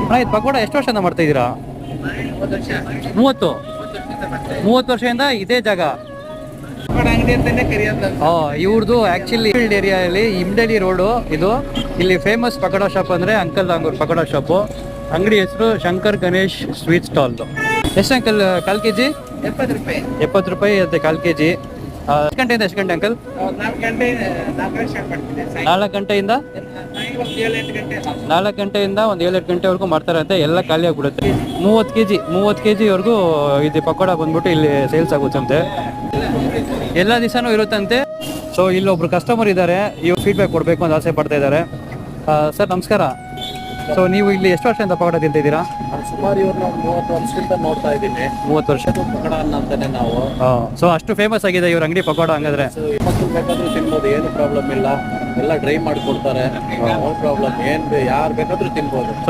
ಅಣ್ಣ ಇದು ಪಕೋಡ ಎಷ್ಟು ವರ್ಷದಿಂದ ಮಾಡ್ತಾ ಇದ್ದೀರಾ? 30 ವರ್ಷದಿಂದ ಇದೇ ಜಾಗ. ಇವ್ರದ್ದು ಆಕ್ಚುಲಿ ಫೀಲ್ಡ್ ಏರಿಯಾದಲ್ಲಿ ಇಮ್ಡಳಿ ರೋಡು ಇದು. ಇಲ್ಲಿ ಫೇಮಸ್ ಪಕೋಡ ಶಾಪ್ ಅಂದ್ರೆ ಅಂಕಲ್ ದಾಂಗೂರ್ ಪಕೋಡ ಶಾಪು. ಅಂಗಡಿ ಹೆಸರು ಶಂಕರ್ ಗಣೇಶ್ ಸ್ವೀಟ್ ಸ್ಟಾಲ್. ಎಷ್ಟು ಅಂಕಲ್ ಕಾಲ್ ಕೆಜಿ? 70 ರೂಪಾಯಿ ಇರುತ್ತೆ ಕಾಲ್ ಕೆಜಿ. ಎಷ್ಟು ಗಂಟೆಯಿಂದ ಎಷ್ಟು ಗಂಟೆ ಅಂಕಲ್? 4 ಗಂಟೆಯಿಂದ 4 ಗಂಟೆಯಿಂದ ಒಂದು 7-8 ಗಂಟೆವರೆಗೂ ಮಾಡ್ತಾರಂತೆ. ಎಲ್ಲ ಖಾಲಿ ಆಗ್ಬಿಡುತ್ತೆ. 30 ಕೆಜಿವರೆಗೂ ಇದು ಪಕೋಡ ಬಂದ್ಬಿಟ್ಟು ಇಲ್ಲಿ ಸೇಲ್ಸ್ ಆಗುತ್ತಂತೆ. ಎಲ್ಲ ದಿವಸನೂ ಇರುತ್ತಂತೆ. ಸೊ ಇಲ್ಲೊಬ್ರು ಕಸ್ಟಮರ್ ಇದ್ದಾರೆ, ಇವ್ರು ಫೀಡ್ಬ್ಯಾಕ್ ಕೊಡಬೇಕು ಅಂತ ಆಸೆ ಪಡ್ತಾ ಇದ್ದಾರೆ. ಸರ್ ನಮಸ್ಕಾರ. ಸೊ ನೀವು ಇಲ್ಲಿ ಎಷ್ಟು ವರ್ಷದಿಂದ ಪಕೋಡ ತಿಂತಿದ್ದೀರಾ? ಸುಮಾರು ಇವ್ರನ್ನ 30 ವರ್ಷದಿಂದ ನೋಡ್ತಾ ಇದ್ದೀನಿ. 30 ವರ್ಷ ಪಕೋಡ ಅಂತಾನೆ ನಾವು. ಸೊ ಅಷ್ಟು ಫೇಮಸ್ ಆಗಿದೆ ಇವ್ರ ಅಂಗಡಿ ಪಕೋಡ. ಹಂಗಾದ್ರೆ ಮಕ್ಕಳು ಬೇಕಾದ್ರೂ ತಿನ್ಬೋದು, ಏನು ಪ್ರಾಬ್ಲಮ್ ಇಲ್ಲ. ಎಲ್ಲ ಡ್ರೈ ಮಾಡಿಕೊಡ್ತಾರೆ, ನೋ ಪ್ರಾಬ್ಲಮ್. ಯಾರು ಬೇಕಾದ್ರೂ ತಿನ್ಬೋದು.